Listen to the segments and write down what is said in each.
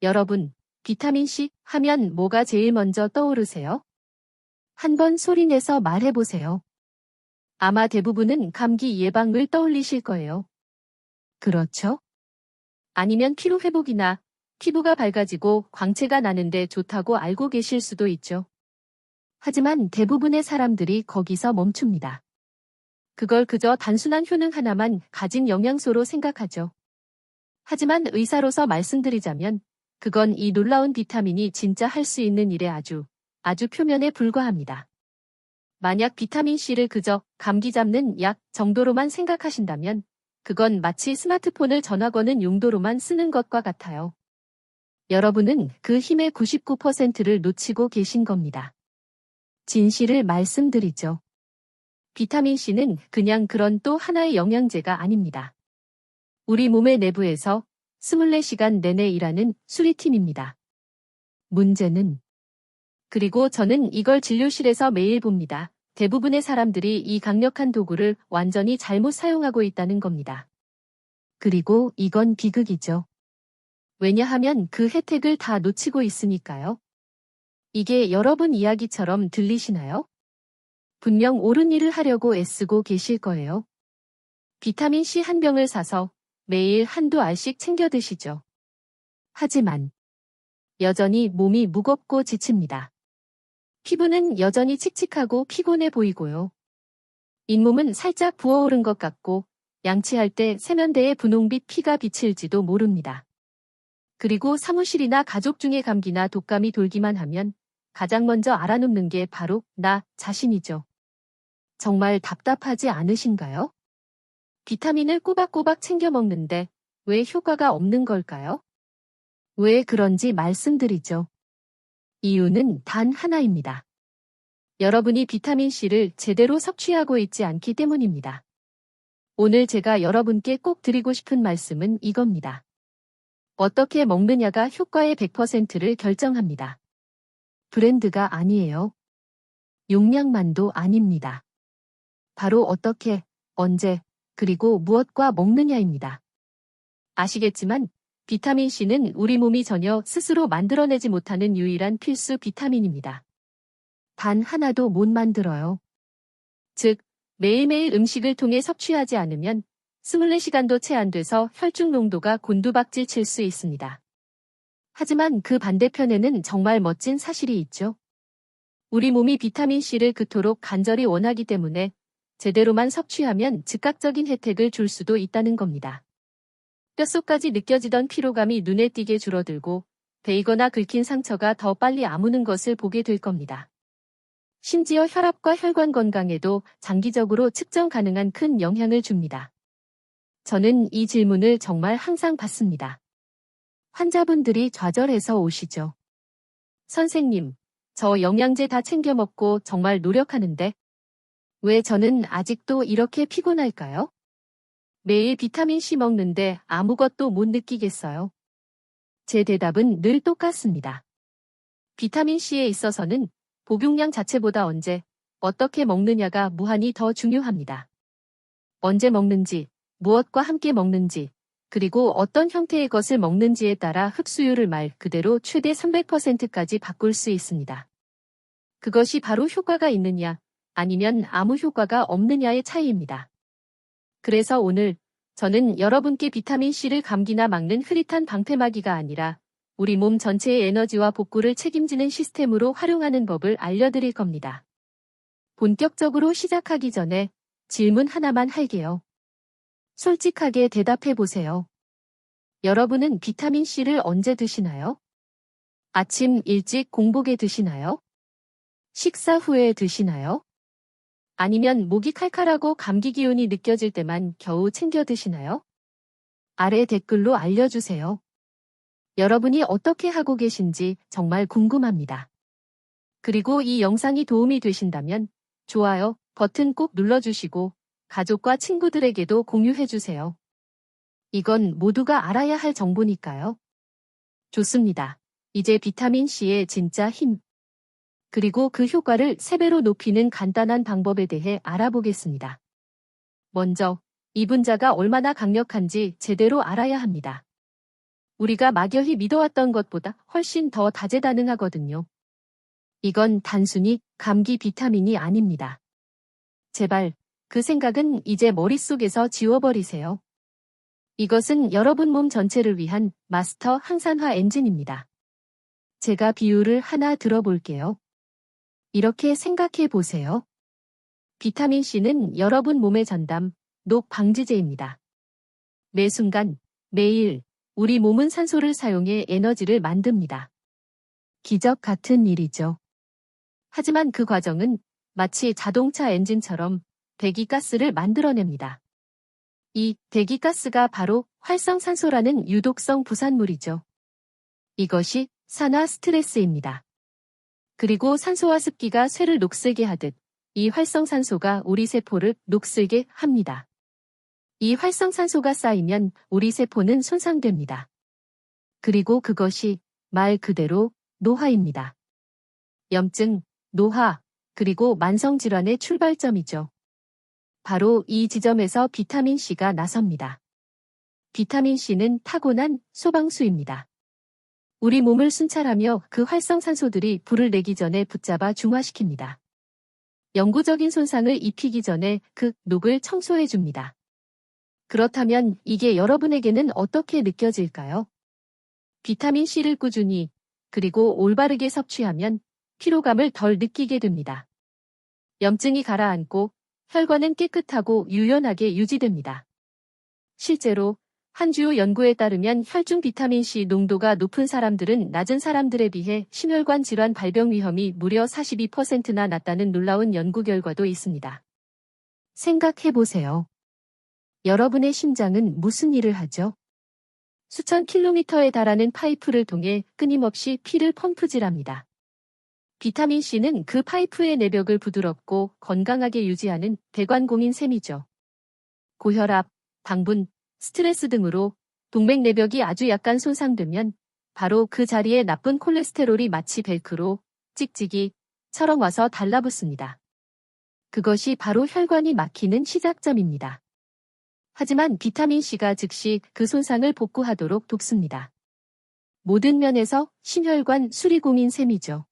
여러분, 비타민C 하면 뭐가 제일 먼저 떠오르세요? 한번 소리내서 말해보세요. 아마 대부분은 감기 예방을 떠올리실 거예요. 그렇죠? 아니면 피로 회복이나 피부가 밝아지고 광채가 나는데 좋다고 알고 계실 수도 있죠. 하지만 대부분의 사람들이 거기서 멈춥니다. 그걸 그저 단순한 효능 하나만 가진 영양소로 생각하죠. 하지만 의사로서 말씀드리자면 그건 이 놀라운 비타민이 진짜 할 수 있는 일의 아주 표면에 불과합니다. 만약 비타민C를 그저 감기 잡는 약 정도로만 생각하신다면 그건 마치 스마트폰을 전화 거는 용도로만 쓰는 것과 같아요. 여러분은 그 힘의 99%를 놓치고 계신 겁니다. 진실을 말씀드리죠. 비타민C는 그냥 그런 또 하나의 영양제가 아닙니다. 우리 몸의 내부에서 24시간 내내 일하는 수리팀입니다. 문제는 그리고 저는 이걸 진료실에서 매일 봅니다. 대부분의 사람들이 이 강력한 도구를 완전히 잘못 사용하고 있다는 겁니다. 그리고 이건 비극이죠. 왜냐하면 그 혜택을 다 놓치고 있으니까요. 이게 여러분 이야기처럼 들리시나요? 분명 옳은 일을 하려고 애쓰고 계실 거예요. 비타민C 한 병을 사서 매일 한두 알씩 챙겨 드시죠. 하지만 여전히 몸이 무겁고 지칩니다. 피부는 여전히 칙칙하고 피곤해 보이고요. 잇몸은 살짝 부어오른 것 같고 양치할 때 세면대에 분홍빛 피가 비칠지도 모릅니다. 그리고 사무실이나 가족 중에 감기나 독감이 돌기만 하면 가장 먼저 알아놓는 게 바로 나 자신이죠. 정말 답답하지 않으신가요? 비타민을 꼬박꼬박 챙겨 먹는데 왜 효과가 없는 걸까요? 왜 그런지 말씀드리죠. 이유는 단 하나입니다. 여러분이 비타민C를 제대로 섭취하고 있지 않기 때문입니다. 오늘 제가 여러분께 꼭 드리고 싶은 말씀은 이겁니다. 어떻게 먹느냐가 효과의 100%를 결정합니다. 브랜드가 아니에요. 용량만도 아닙니다. 바로 어떻게, 언제, 그리고 무엇과 먹느냐입니다. 아시겠지만 비타민C는 우리 몸이 전혀 스스로 만들어내지 못하는 유일한 필수 비타민입니다. 단 하나도 못 만들어요. 즉, 매일매일 음식을 통해 섭취하지 않으면 24시간도 채 안 돼서 혈중 농도가 곤두박질 칠 수 있습니다. 하지만 그 반대편에는 정말 멋진 사실이 있죠. 우리 몸이 비타민C를 그토록 간절히 원하기 때문에 제대로만 섭취하면 즉각적인 혜택을 줄 수도 있다는 겁니다. 뼛속까지 느껴지던 피로감이 눈에 띄게 줄어들고 베이거나 긁힌 상처가 더 빨리 아무는 것을 보게 될 겁니다. 심지어 혈압과 혈관 건강에도 장기적으로 측정 가능한 큰 영향을 줍니다. 저는 이 질문을 정말 항상 받습니다. 환자분들이 좌절해서 오시죠. 선생님, 저 영양제 다 챙겨 먹고 정말 노력하는데 왜 저는 아직도 이렇게 피곤할까요? 매일 비타민C 먹는데 아무것도 못 느끼겠어요. 제 대답은 늘 똑같습니다. 비타민C에 있어서는 복용량 자체보다 언제, 어떻게 먹느냐가 무한히 더 중요합니다. 언제 먹는지, 무엇과 함께 먹는지, 그리고 어떤 형태의 것을 먹는지에 따라 흡수율을 말 그대로 최대 300%까지 바꿀 수 있습니다. 그것이 바로 효과가 있느냐, 아니면 아무 효과가 없느냐의 차이입니다. 그래서 오늘 저는 여러분께 비타민C를 감기나 막는 흐릿한 방패막이가 아니라 우리 몸 전체의 에너지와 복구를 책임지는 시스템으로 활용하는 법을 알려드릴 겁니다. 본격적으로 시작하기 전에 질문 하나만 할게요. 솔직하게 대답해 보세요. 여러분은 비타민C를 언제 드시나요? 아침 일찍 공복에 드시나요? 식사 후에 드시나요? 아니면 목이 칼칼하고 감기 기운이 느껴질 때만 겨우 챙겨 드시나요? 아래 댓글로 알려주세요. 여러분이 어떻게 하고 계신지 정말 궁금합니다. 그리고 이 영상이 도움이 되신다면 좋아요 버튼 꼭 눌러주시고 가족과 친구들에게도 공유해주세요. 이건 모두가 알아야 할 정보니까요. 좋습니다. 이제 비타민C의 진짜 힘, 그리고 그 효과를 3배로 높이는 간단한 방법에 대해 알아보겠습니다. 먼저, 이 분자가 얼마나 강력한지 제대로 알아야 합니다. 우리가 막연히 믿어왔던 것보다 훨씬 더 다재다능하거든요. 이건 단순히 감기 비타민이 아닙니다. 제발 그 생각은 이제 머릿속에서 지워버리세요. 이것은 여러분 몸 전체를 위한 마스터 항산화 엔진입니다. 제가 비유를 하나 들어볼게요. 이렇게 생각해 보세요. 비타민C는 여러분 몸의 전담, 녹 방지제입니다. 매 순간, 매일 우리 몸은 산소를 사용해 에너지를 만듭니다. 기적 같은 일이죠. 하지만 그 과정은 마치 자동차 엔진처럼 배기가스를 만들어냅니다. 이 배기가스가 바로 활성산소라는 유독성 부산물이죠. 이것이 산화 스트레스입니다. 그리고 산소와 습기가 쇠를 녹슬게 하듯 이 활성산소가 우리 세포를 녹슬게 합니다. 이 활성산소가 쌓이면 우리 세포는 손상됩니다. 그리고 그것이 말 그대로 노화입니다. 염증, 노화, 그리고 만성질환의 출발점이죠. 바로 이 지점에서 비타민C가 나섭니다. 비타민C는 타고난 소방수입니다. 우리 몸을 순찰하며 그 활성산소들이 불을 내기 전에 붙잡아 중화시킵니다. 영구적인 손상을 입히기 전에 그 녹을 청소해줍니다. 그렇다면 이게 여러분에게는 어떻게 느껴질까요? 비타민C를 꾸준히 그리고 올바르게 섭취하면 피로감을 덜 느끼게 됩니다. 염증이 가라앉고 혈관은 깨끗하고 유연하게 유지됩니다. 실제로 한 주요 연구에 따르면 혈중 비타민C 농도가 높은 사람들은 낮은 사람들에 비해 심혈관 질환 발병 위험이 무려 42%나 낮다는 놀라운 연구 결과도 있습니다. 생각해 보세요. 여러분의 심장은 무슨 일을 하죠? 수천 킬로미터에 달하는 파이프를 통해 끊임없이 피를 펌프질합니다. 비타민C는 그 파이프의 내벽을 부드럽고 건강하게 유지하는 배관공인 셈이죠. 고혈압, 당분, 스트레스 등으로 동맥 내벽이 아주 약간 손상되면 바로 그 자리에 나쁜 콜레스테롤이 마치 벨크로 찍찍이처럼 와서 달라붙습니다. 그것이 바로 혈관이 막히는 시작점입니다. 하지만 비타민C가 즉시 그 손상을 복구하도록 돕습니다. 모든 면에서 심혈관 수리공인 셈이죠.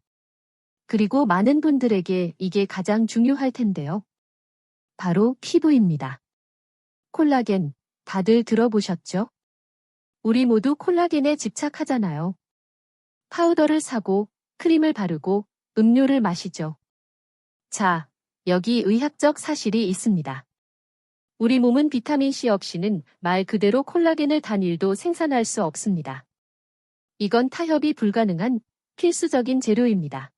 그리고 많은 분들에게 이게 가장 중요할 텐데요. 바로 피부입니다. 콜라겐, 다들 들어보셨죠? 우리 모두 콜라겐에 집착하잖아요. 파우더를 사고, 크림을 바르고, 음료를 마시죠. 자, 여기 의학적 사실이 있습니다. 우리 몸은 비타민C 없이는 말 그대로 콜라겐을 단일도 생산할 수 없습니다. 이건 타협이 불가능한 필수적인 재료입니다.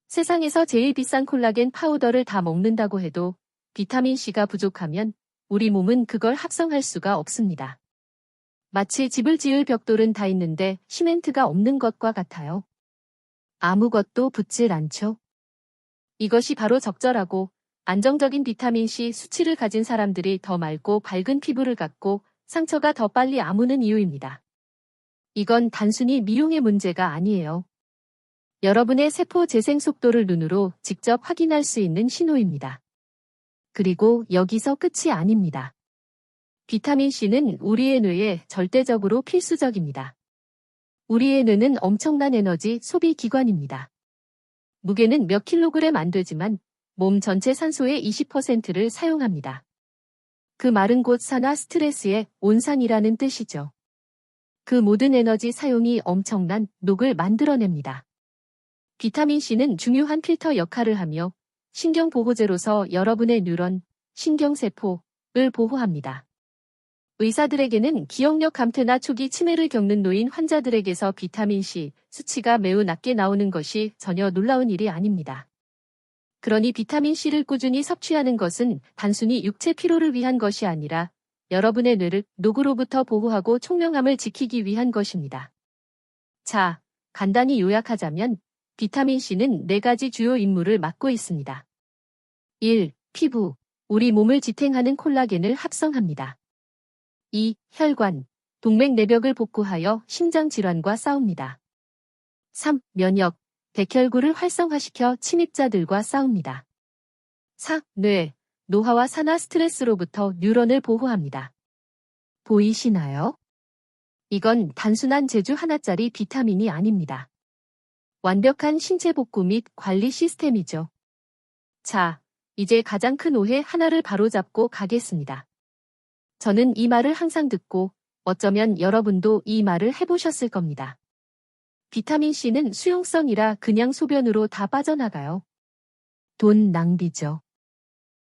세상에서 제일 비싼 콜라겐 파우더를 다 먹는다고 해도 비타민C가 부족하면 우리 몸은 그걸 합성할 수가 없습니다. 마치 집을 지을 벽돌은 다 있는데 시멘트가 없는 것과 같아요. 아무것도 붙질 않죠. 이것이 바로 적절하고 안정적인 비타민C 수치를 가진 사람들이 더 맑고 밝은 피부를 갖고 상처가 더 빨리 아무는 이유입니다. 이건 단순히 미용의 문제가 아니에요. 여러분의 세포 재생 속도를 눈으로 직접 확인할 수 있는 신호입니다. 그리고 여기서 끝이 아닙니다. 비타민C는 우리의 뇌에 절대적으로 필수적입니다. 우리의 뇌는 엄청난 에너지 소비 기관입니다. 무게는 몇 킬로그램 안 되지만 몸 전체 산소의 20%를 사용합니다. 그 말은 곧 산화 스트레스의 온상이라는 뜻이죠. 그 모든 에너지 사용이 엄청난 녹을 만들어냅니다. 비타민C는 중요한 필터 역할을 하며 신경보호제로서 여러분의 뉴런, 신경세포를 보호합니다. 의사들에게는 기억력 감퇴나 초기 치매를 겪는 노인 환자들에게서 비타민C 수치가 매우 낮게 나오는 것이 전혀 놀라운 일이 아닙니다. 그러니 비타민C를 꾸준히 섭취하는 것은 단순히 육체 피로를 위한 것이 아니라 여러분의 뇌를 녹으로부터 보호하고 총명함을 지키기 위한 것입니다. 자, 간단히 요약하자면 비타민C는 4가지 주요 임무를 맡고 있습니다. 1. 피부, 우리 몸을 지탱하는 콜라겐을 합성합니다. 2. 혈관, 동맥 내벽을 복구하여 심장 질환과 싸웁니다. 3. 면역, 백혈구를 활성화시켜 침입자들과 싸웁니다. 4. 뇌, 노화와 산화 스트레스로부터 뉴런을 보호합니다. 보이시나요? 이건 단순한 제주 하나짜리 비타민이 아닙니다. 완벽한 신체 복구 및 관리 시스템이죠. 자, 이제 가장 큰 오해 하나를 바로잡고 가겠습니다. 저는 이 말을 항상 듣고 어쩌면 여러분도 이 말을 해보셨을 겁니다. 비타민C는 수용성이라 그냥 소변으로 다 빠져나가요. 돈 낭비죠.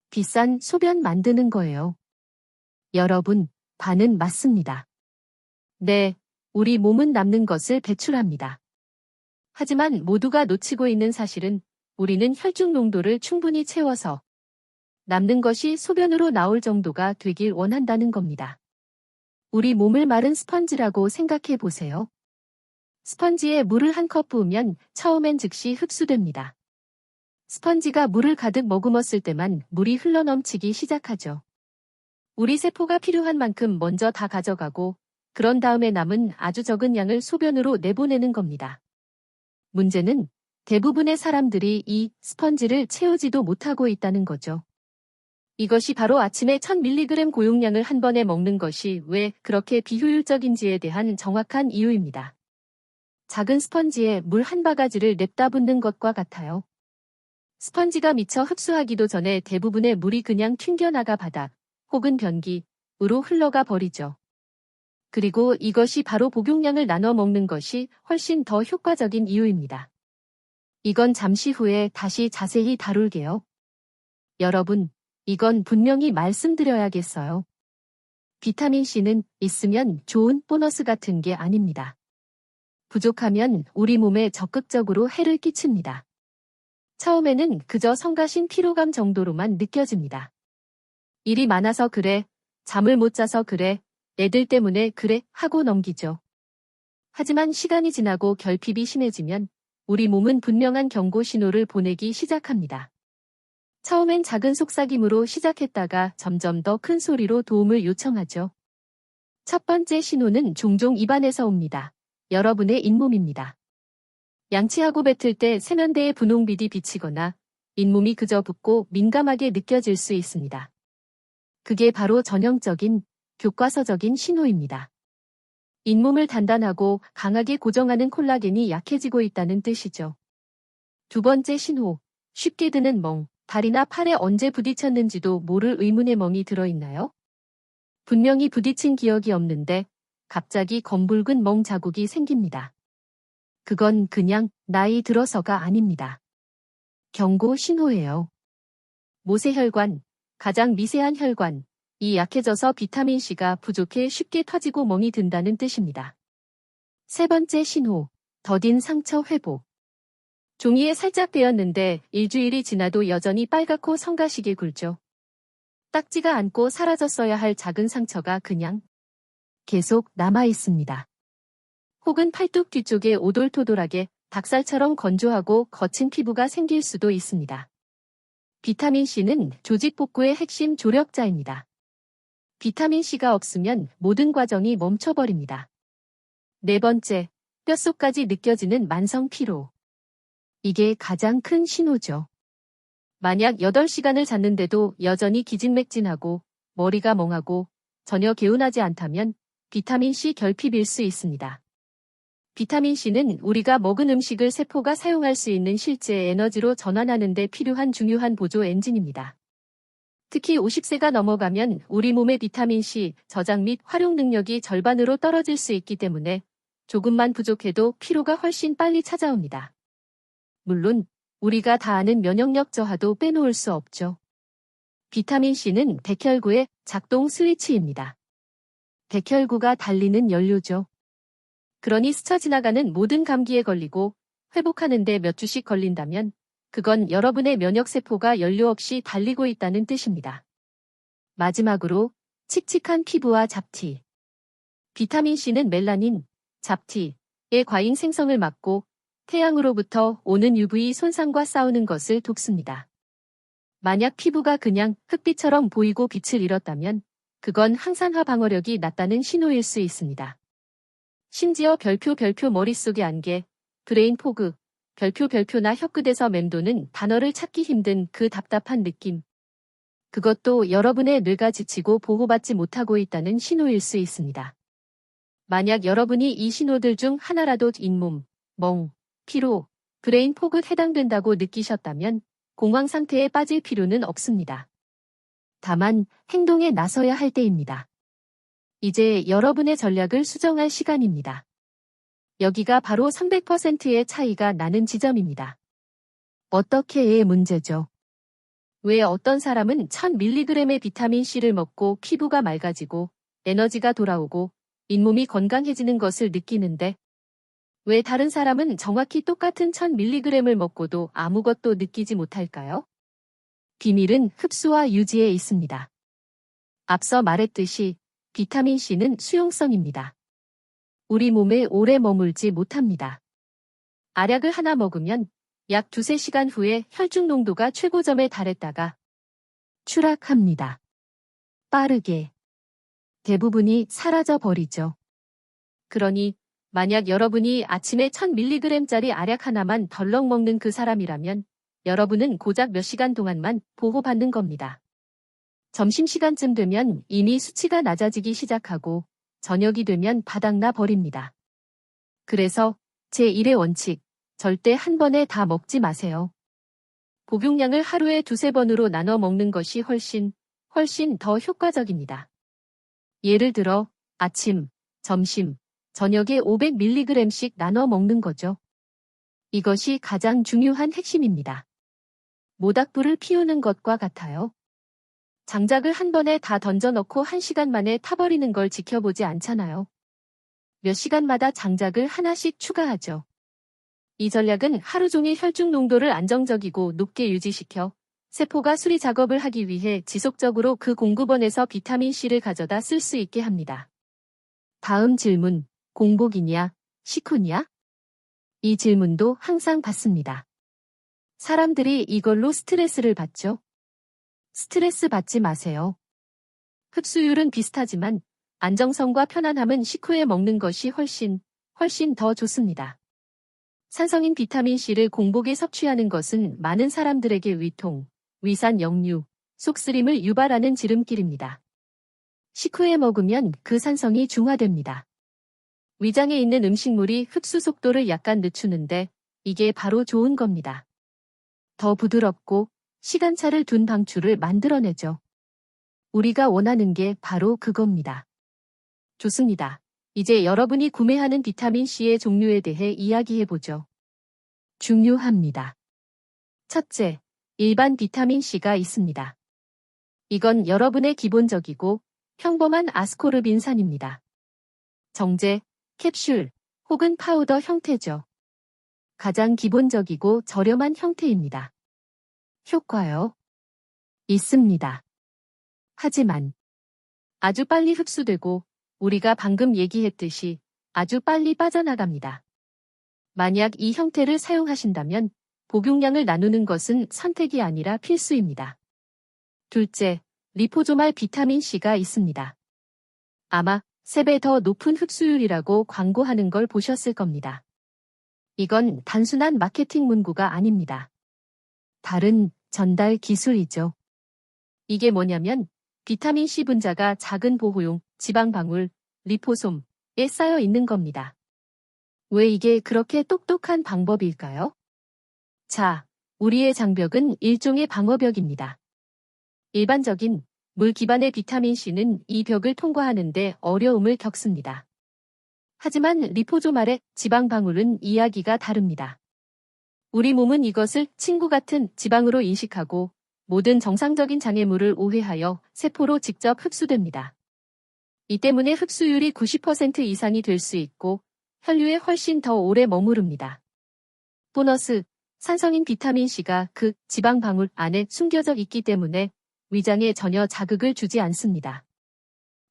비싼 소변 만드는 거예요. 여러분, 반은 맞습니다. 네, 우리 몸은 남는 것을 배출합니다. 하지만 모두가 놓치고 있는 사실은 우리는 혈중 농도를 충분히 채워서 남는 것이 소변으로 나올 정도가 되길 원한다는 겁니다. 우리 몸을 마른 스펀지라고 생각해 보세요. 스펀지에 물을 한 컵 부으면 처음엔 즉시 흡수됩니다. 스펀지가 물을 가득 머금었을 때만 물이 흘러넘치기 시작하죠. 우리 세포가 필요한 만큼 먼저 다 가져가고 그런 다음에 남은 아주 적은 양을 소변으로 내보내는 겁니다. 문제는 대부분의 사람들이 이 스펀지를 채우지도 못하고 있다는 거죠. 이것이 바로 아침에 1000mg 고용량을 한 번에 먹는 것이 왜 그렇게 비효율적인지에 대한 정확한 이유입니다. 작은 스펀지에 물 한 바가지를 냅다 붓는 것과 같아요. 스펀지가 미처 흡수하기도 전에 대부분의 물이 그냥 튕겨나가 바닥 혹은 변기으로 흘러가 버리죠. 그리고 이것이 바로 복용량을 나눠 먹는 것이 훨씬 더 효과적인 이유입니다. 이건 잠시 후에 다시 자세히 다룰게요. 여러분, 이건 분명히 말씀드려야겠어요. 비타민C는 있으면 좋은 보너스 같은 게 아닙니다. 부족하면 우리 몸에 적극적으로 해를 끼칩니다. 처음에는 그저 성가신 피로감 정도로만 느껴집니다. 일이 많아서 그래, 잠을 못 자서 그래, 애들 때문에 그래 하고 넘기죠. 하지만 시간이 지나고 결핍이 심해지면 우리 몸은 분명한 경고 신호를 보내기 시작합니다. 처음엔 작은 속삭임으로 시작했다가 점점 더 큰 소리로 도움을 요청하죠. 첫 번째 신호는 종종 입안에서 옵니다. 여러분의 잇몸입니다. 양치하고 뱉을 때 세면대에 분홍빛이 비치거나 잇몸이 그저 붓고 민감하게 느껴질 수 있습니다. 그게 바로 전형적인 교과서적인 신호입니다. 잇몸을 단단하고 강하게 고정하는 콜라겐이 약해지고 있다는 뜻이죠. 두 번째 신호, 쉽게 드는 멍. 다리나 팔에 언제 부딪혔는지도 모를 의문의 멍이 들어있나요? 분명히 부딪힌 기억이 없는데 갑자기 검붉은 멍 자국이 생깁니다. 그건 그냥 나이 들어서가 아닙니다. 경고 신호예요. 모세혈관, 가장 미세한 혈관, 이 약해져서 비타민C가 부족해 쉽게 터지고 멍이 든다는 뜻입니다. 세 번째 신호, 더딘 상처 회복. 종이에 살짝 베었는데 일주일이 지나도 여전히 빨갛고 성가시게 굴죠. 닦지가 않고 사라졌어야 할 작은 상처가 그냥 계속 남아 있습니다. 혹은 팔뚝 뒤쪽에 오돌토돌하게 닭살처럼 건조하고 거친 피부가 생길 수도 있습니다. 비타민C는 조직 복구의 핵심 조력자입니다. 비타민C가 없으면 모든 과정이 멈춰버립니다. 네 번째, 뼛속까지 느껴지는 만성 피로. 이게 가장 큰 신호죠. 만약 8시간을 잤는데도 여전히 기진맥진하고 머리가 멍하고 전혀 개운하지 않다면 비타민C 결핍일 수 있습니다. 비타민C는 우리가 먹은 음식을 세포가 사용할 수 있는 실제 에너지로 전환하는 데 필요한 중요한 보조 엔진입니다. 특히 50세가 넘어가면 우리 몸의 비타민C 저장 및 활용 능력이 절반으로 떨어질 수 있기 때문에 조금만 부족해도 피로가 훨씬 빨리 찾아옵니다. 물론 우리가 다 아는 면역력 저하도 빼놓을 수 없죠. 비타민C는 백혈구의 작동 스위치입니다. 백혈구가 달리는 연료죠. 그러니 스쳐 지나가는 모든 감기에 걸리고 회복하는 데 몇 주씩 걸린다면 그건 여러분의 면역세포가 연료 없이 달리고 있다는 뜻입니다. 마지막으로 칙칙한 피부와 잡티. 비타민C는 멜라닌, 잡티의 과잉 생성을 막고 태양으로부터 오는 UV 손상과 싸우는 것을 돕습니다. 만약 피부가 그냥 흙빛처럼 보이고 빛을 잃었다면 그건 항산화 방어력이 낮다는 신호일 수 있습니다. 심지어 별표 머릿속의 안개, 브레인 포그, 별표나 혀끝에서 맴도는 단어를 찾기 힘든 그 답답한 느낌. 그것도 여러분의 뇌가 지치고 보호받지 못하고 있다는 신호일 수 있습니다. 만약 여러분이 이 신호들 중 하나라도 잇몸, 멍, 피로, 브레인 포그에 해당된다고 느끼셨다면 공황 상태에 빠질 필요는 없습니다. 다만 행동에 나서야 할 때입니다. 이제 여러분의 전략을 수정할 시간입니다. 여기가 바로 300%의 차이가 나는 지점입니다. 어떻게의 문제죠? 왜 어떤 사람은 1000mg의 비타민C를 먹고 피부가 맑아지고 에너지가 돌아오고 잇몸이 건강해지는 것을 느끼는데 왜 다른 사람은 정확히 똑같은 1000mg을 먹고도 아무것도 느끼지 못할까요? 비밀은 흡수와 유지에 있습니다. 앞서 말했듯이 비타민C는 수용성입니다. 우리 몸에 오래 머물지 못합니다. 알약을 하나 먹으면 약 2~3시간 후에 혈중 농도가 최고점에 달했다가 추락합니다. 빠르게. 대부분이 사라져 버리죠. 그러니 만약 여러분이 아침에 1000mg짜리 알약 하나만 덜렁 먹는 그 사람이라면 여러분은 고작 몇 시간 동안만 보호받는 겁니다. 점심시간쯤 되면 이미 수치가 낮아지기 시작하고 저녁이 되면 바닥나 버립니다. 그래서 제1의 원칙, 절대 한 번에 다 먹지 마세요. 복용량을 하루에 2~3번으로 나눠 먹는 것이 훨씬 더 효과적입니다. 예를 들어 아침, 점심, 저녁에 500mg씩 나눠 먹는 거죠. 이것이 가장 중요한 핵심입니다. 모닥불을 피우는 것과 같아요. 장작을 한 번에 다 던져넣고 1시간 만에 타버리는 걸 지켜보지 않잖아요. 몇 시간마다 장작을 하나씩 추가하죠. 이 전략은 하루 종일 혈중 농도를 안정적이고 높게 유지시켜 세포가 수리 작업을 하기 위해 지속적으로 그 공급원에서 비타민C를 가져다 쓸 수 있게 합니다. 다음 질문, 공복이냐, 식후냐? 이 질문도 항상 받습니다. 사람들이 이걸로 스트레스를 받죠. 스트레스 받지 마세요. 흡수율은 비슷하지만 안정성과 편안함은 식후에 먹는 것이 훨씬 더 좋습니다. 산성인 비타민C를 공복에 섭취하는 것은 많은 사람들에게 위통, 위산 역류, 속쓰림을 유발하는 지름길입니다. 식후에 먹으면 그 산성이 중화됩니다. 위장에 있는 음식물이 흡수 속도를 약간 늦추는데 이게 바로 좋은 겁니다. 더 부드럽고 시간차를 둔 방출을 만들어내죠. 우리가 원하는 게 바로 그겁니다. 좋습니다. 이제 여러분이 구매하는 비타민C의 종류에 대해 이야기해보죠. 중요합니다. 첫째, 일반 비타민C가 있습니다. 이건 여러분의 기본적이고 평범한 아스코르빈산입니다. 정제, 캡슐 혹은 파우더 형태죠. 가장 기본적이고 저렴한 형태입니다. 효과요? 있습니다. 하지만 아주 빨리 흡수되고 우리가 방금 얘기했듯이 아주 빨리 빠져나갑니다. 만약 이 형태를 사용하신다면 복용량을 나누는 것은 선택이 아니라 필수입니다. 둘째, 리포조말 비타민C가 있습니다. 아마 3배 더 높은 흡수율이라고 광고하는 걸 보셨을 겁니다. 이건 단순한 마케팅 문구가 아닙니다. 다른 전달 기술이죠. 이게 뭐냐면 비타민C 분자가 작은 보호용 지방방울, 리포솜에 쌓여 있는 겁니다. 왜 이게 그렇게 똑똑한 방법일까요? 자, 우리의 장벽은 일종의 방어벽입니다. 일반적인 물 기반의 비타민C는 이 벽을 통과하는데 어려움을 겪습니다. 하지만 리포조말의 지방방울은 이야기가 다릅니다. 우리 몸은 이것을 친구 같은 지방으로 인식하고 모든 정상적인 장애물을 오해하여 세포로 직접 흡수됩니다. 이 때문에 흡수율이 90% 이상이 될 수 있고 혈류에 훨씬 더 오래 머무릅니다. 보너스, 산성인 비타민C가 그 지방방울 안에 숨겨져 있기 때문에 위장에 전혀 자극을 주지 않습니다.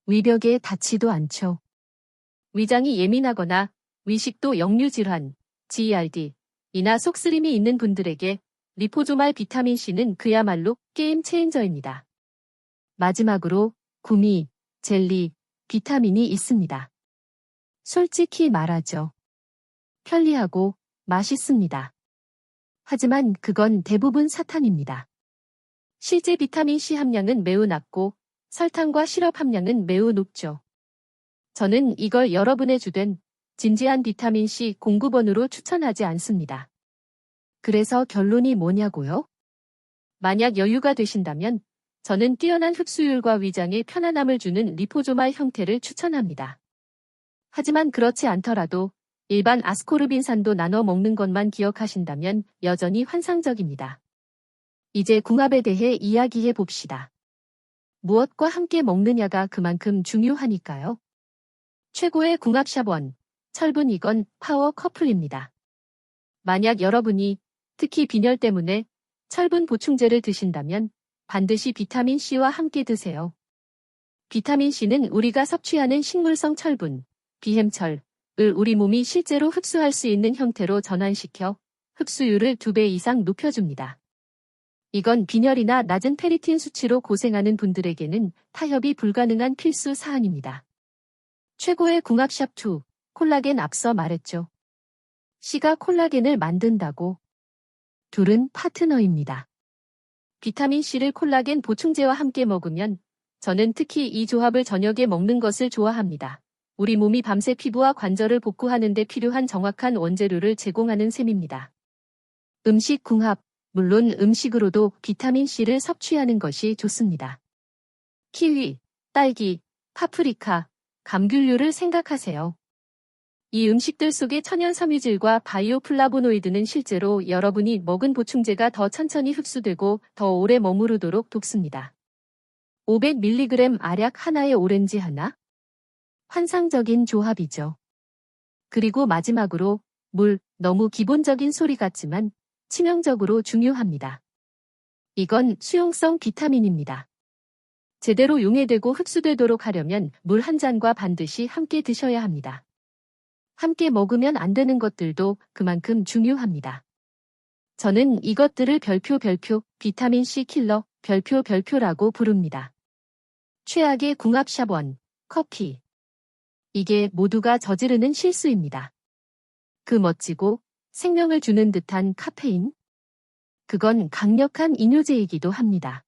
위벽에 닿지도 않죠. 위장이 예민하거나 위식도 역류질환, GERD, 이나 속쓰림이 있는 분들에게 리포조말 비타민C는 그야말로 게임 체인저입니다. 마지막으로 구미, 젤리, 비타민이 있습니다. 솔직히 말하죠. 편리하고 맛있습니다. 하지만 그건 대부분 사탕입니다. 실제 비타민C 함량은 매우 낮고 설탕과 시럽 함량은 매우 높죠. 저는 이걸 여러분의 주된 진지한 비타민C 공급원으로 추천하지 않습니다. 그래서 결론이 뭐냐고요? 만약 여유가 되신다면 저는 뛰어난 흡수율과 위장에 편안함을 주는 리포조말 형태를 추천합니다. 하지만 그렇지 않더라도 일반 아스코르빈산도 나눠 먹는 것만 기억하신다면 여전히 환상적입니다. 이제 궁합에 대해 이야기해 봅시다. 무엇과 함께 먹느냐가 그만큼 중요하니까요. 최고의 궁합샵 1, 철분 이건 파워 커플입니다. 만약 여러분이 특히 빈혈 때문에 철분 보충제를 드신다면 반드시 비타민C와 함께 드세요. 비타민C는 우리가 섭취하는 식물성 철분, 비햄철을 우리 몸이 실제로 흡수할 수 있는 형태로 전환시켜 흡수율을 2배 이상 높여줍니다. 이건 빈혈이나 낮은 페리틴 수치로 고생하는 분들에게는 타협이 불가능한 필수 사항입니다. 최고의 궁합샵 2, 콜라겐 앞서 말했죠. C가 콜라겐을 만든다고. 둘은 파트너입니다. 비타민C를 콜라겐 보충제와 함께 먹으면 저는 특히 이 조합을 저녁에 먹는 것을 좋아합니다. 우리 몸이 밤새 피부와 관절을 복구하는 데 필요한 정확한 원재료를 제공하는 셈입니다. 음식 궁합, 물론 음식으로도 비타민C를 섭취하는 것이 좋습니다. 키위, 딸기, 파프리카, 감귤류를 생각하세요. 이 음식들 속의 천연 섬유질과 바이오 플라보노이드는 실제로 여러분이 먹은 보충제가 더 천천히 흡수되고 더 오래 머무르도록 돕습니다. 500mg 알약 하나에 오렌지 하나? 환상적인 조합이죠. 그리고 마지막으로 물, 너무 기본적인 소리 같지만 치명적으로 중요합니다. 이건 수용성 비타민입니다. 제대로 용해되고 흡수되도록 하려면 물 한 잔과 반드시 함께 드셔야 합니다. 함께 먹으면 안 되는 것들도 그만큼 중요합니다. 저는 이것들을 별표 비타민C 킬러 별표라고 부릅니다. 최악의 궁합샵 1, 커피. 이게 모두가 저지르는 실수입니다. 그 멋지고 생명을 주는 듯한 카페인? 그건 강력한 이뇨제이기도 합니다.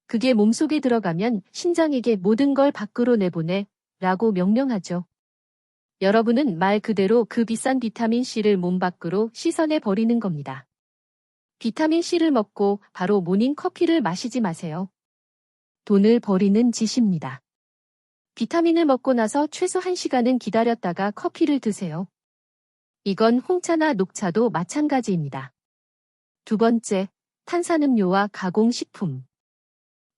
그게 몸속에 들어가면 신장에게 모든 걸 밖으로 내보내 라고 명령하죠. 여러분은 말 그대로 그 비싼 비타민C를 몸 밖으로 씻어내 버리는 겁니다. 비타민C를 먹고 바로 모닝 커피를 마시지 마세요. 돈을 버리는 짓입니다. 비타민을 먹고 나서 최소 1시간은 기다렸다가 커피를 드세요. 이건 홍차나 녹차도 마찬가지입니다. 두 번째, 탄산음료와 가공식품.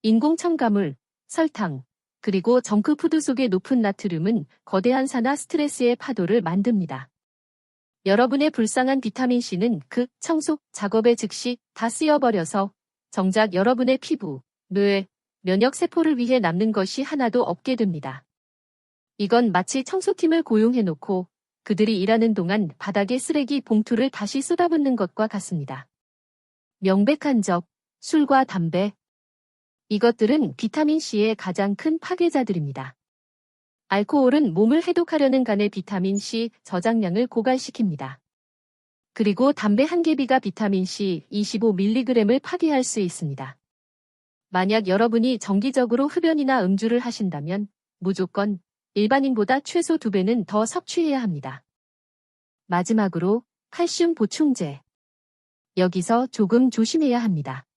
인공 첨가물, 설탕, 그리고 정크푸드 속의 높은 나트륨은 거대한 산화 스트레스의 파도를 만듭니다. 여러분의 불쌍한 비타민C는 그 청소 작업에 즉시 다 쓰여버려서 정작 여러분의 피부, 뇌, 면역세포를 위해 남는 것이 하나도 없게 됩니다. 이건 마치 청소팀을 고용해놓고 그들이 일하는 동안 바닥에 쓰레기 봉투를 다시 쏟아붓는 것과 같습니다. 명백한 적, 술과 담배. 이것들은 비타민C의 가장 큰 파괴자들입니다. 알코올은 몸을 해독하려는 간의 비타민C 저장량을 고갈시킵니다. 그리고 담배 한 개비가 비타민C 25mg을 파괴할 수 있습니다. 만약 여러분이 정기적으로 흡연이나 음주를 하신다면 무조건 일반인보다 최소 2배는 더 섭취해야 합니다. 마지막으로 칼슘 보충제. 여기서 조금 조심해야 합니다.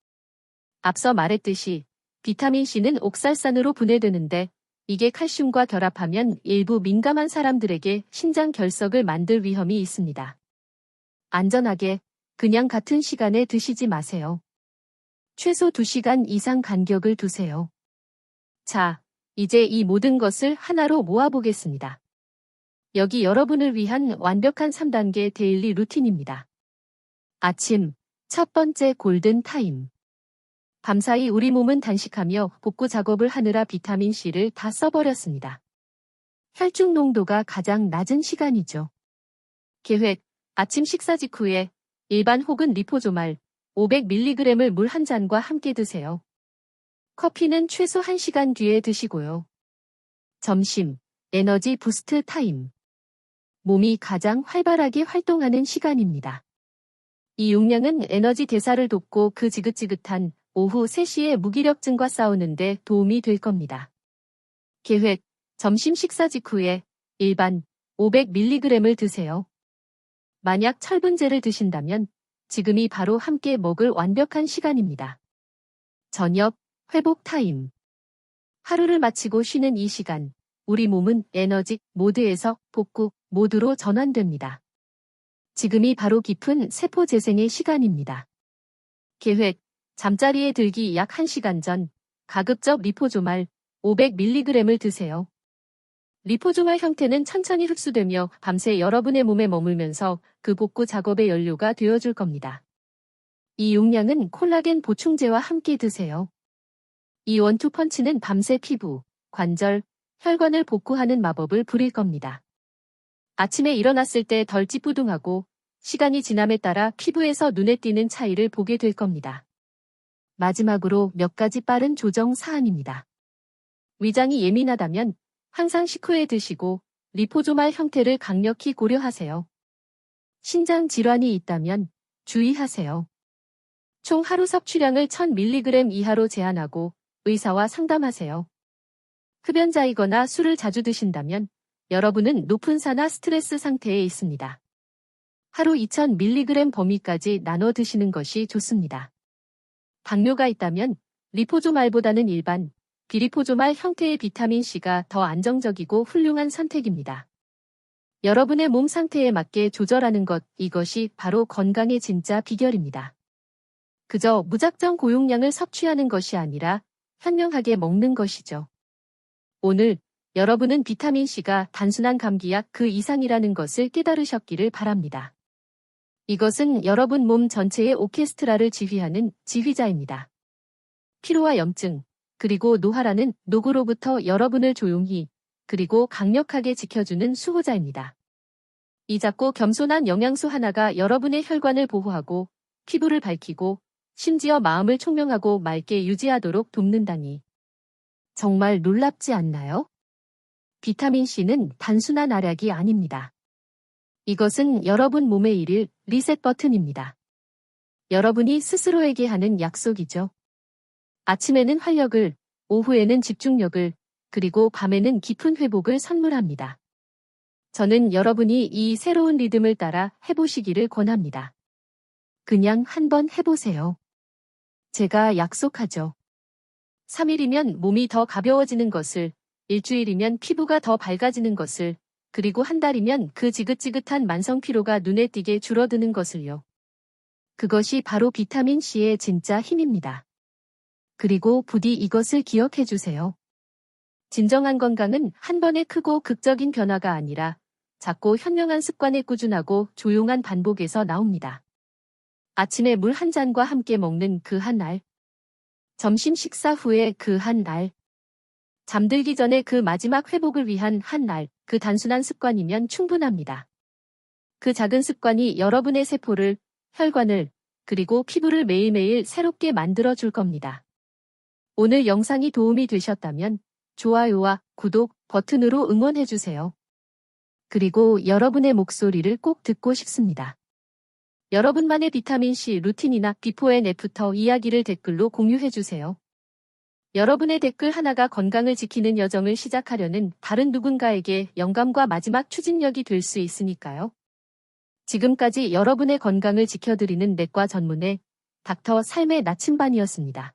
앞서 말했듯이 비타민C는 옥살산으로 분해되는데 이게 칼슘과 결합하면 일부 민감한 사람들에게 신장 결석을 만들 위험이 있습니다. 안전하게 그냥 같은 시간에 드시지 마세요. 최소 2시간 이상 간격을 두세요. 자, 이제 이 모든 것을 하나로 모아보겠습니다. 여기 여러분을 위한 완벽한 3단계 데일리 루틴입니다. 아침, 첫 번째 골든 타임. 밤사이 우리 몸은 단식하며 복구 작업을 하느라 비타민C를 다 써버렸습니다. 혈중 농도가 가장 낮은 시간이죠. 계획, 아침 식사 직후에 일반 혹은 리포조말 500mg을 물 한 잔과 함께 드세요. 커피는 최소 1시간 뒤에 드시고요. 점심, 에너지 부스트 타임. 몸이 가장 활발하게 활동하는 시간입니다. 이 용량은 에너지 대사를 돕고 그 지긋지긋한 오후 3시에 무기력증과 싸우는데 도움이 될 겁니다. 계획, 점심 식사 직후에 일반 500mg을 드세요. 만약 철분제를 드신다면 지금이 바로 함께 먹을 완벽한 시간입니다. 저녁, 회복 타임. 하루를 마치고 쉬는 이 시간, 우리 몸은 에너지 모드에서 복구 모드로 전환됩니다. 지금이 바로 깊은 세포 재생의 시간입니다. 계획, 잠자리에 들기 약 1시간 전, 가급적 리포조말 500mg을 드세요. 리포조말 형태는 천천히 흡수되며 밤새 여러분의 몸에 머물면서 그 복구 작업의 연료가 되어줄 겁니다. 이 용량은 콜라겐 보충제와 함께 드세요. 이 원투펀치는 밤새 피부, 관절, 혈관을 복구하는 마법을 부릴 겁니다. 아침에 일어났을 때 덜 찌뿌둥하고 시간이 지남에 따라 피부에서 눈에 띄는 차이를 보게 될 겁니다. 마지막으로 몇 가지 빠른 조정 사항입니다. 위장이 예민하다면 항상 식후에 드시고 리포조말 형태를 강력히 고려하세요. 신장 질환이 있다면 주의하세요. 총 하루 섭취량을 1000mg 이하로 제한하고 의사와 상담하세요. 흡연자이거나 술을 자주 드신다면 여러분은 높은 산화 스트레스 상태에 있습니다. 하루 2000mg 범위까지 나눠 드시는 것이 좋습니다. 당뇨가 있다면 리포조말보다는 일반 비리포조말 형태의 비타민C가 더 안정적이고 훌륭한 선택입니다. 여러분의 몸 상태에 맞게 조절하는 것, 이것이 바로 건강의 진짜 비결입니다. 그저 무작정 고용량을 섭취하는 것이 아니라 현명하게 먹는 것이죠. 오늘 여러분은 비타민C가 단순한 감기약 그 이상이라는 것을 깨달으셨기를 바랍니다. 이것은 여러분 몸 전체의 오케스트라를 지휘하는 지휘자입니다. 피로와 염증, 그리고 노화라는 노고로부터 여러분을 조용히, 그리고 강력하게 지켜주는 수호자입니다. 이 작고 겸손한 영양소 하나가 여러분의 혈관을 보호하고, 피부를 밝히고, 심지어 마음을 총명하고 맑게 유지하도록 돕는다니. 정말 놀랍지 않나요? 비타민C는 단순한 알약이 아닙니다. 이것은 여러분 몸의 일일 리셋 버튼입니다. 여러분이 스스로에게 하는 약속이죠. 아침에는 활력을, 오후에는 집중력을, 그리고 밤에는 깊은 회복을 선물합니다. 저는 여러분이 이 새로운 리듬을 따라 해보시기를 권합니다. 그냥 한번 해보세요. 제가 약속하죠. 3일이면 몸이 더 가벼워지는 것을, 일주일이면 피부가 더 밝아지는 것을, 그리고 한 달이면 그 지긋지긋한 만성 피로가 눈에 띄게 줄어드는 것을요. 그것이 바로 비타민C의 진짜 힘입니다. 그리고 부디 이것을 기억해 주세요. 진정한 건강은 한 번의 크고 극적인 변화가 아니라 작고 현명한 습관의 꾸준하고 조용한 반복에서 나옵니다. 아침에 물 한 잔과 함께 먹는 그 한 알. 점심 식사 후에 그 한 알. 잠들기 전에 그 마지막 회복을 위한 한 알. 그 단순한 습관이면 충분합니다. 그 작은 습관이 여러분의 세포를, 혈관을, 그리고 피부를 매일매일 새롭게 만들어 줄 겁니다. 오늘 영상이 도움이 되셨다면 좋아요와 구독 버튼으로 응원해 주세요. 그리고 여러분의 목소리를 꼭 듣고 싶습니다. 여러분만의 비타민C 루틴이나 비포 앤 애프터 이야기를 댓글로 공유해 주세요. 여러분의 댓글 하나가 건강을 지키는 여정을 시작하려는 다른 누군가에게 영감과 마지막 추진력이 될 수 있으니까요. 지금까지 여러분의 건강을 지켜드리는 내과 전문의 닥터 삶의 나침반이었습니다.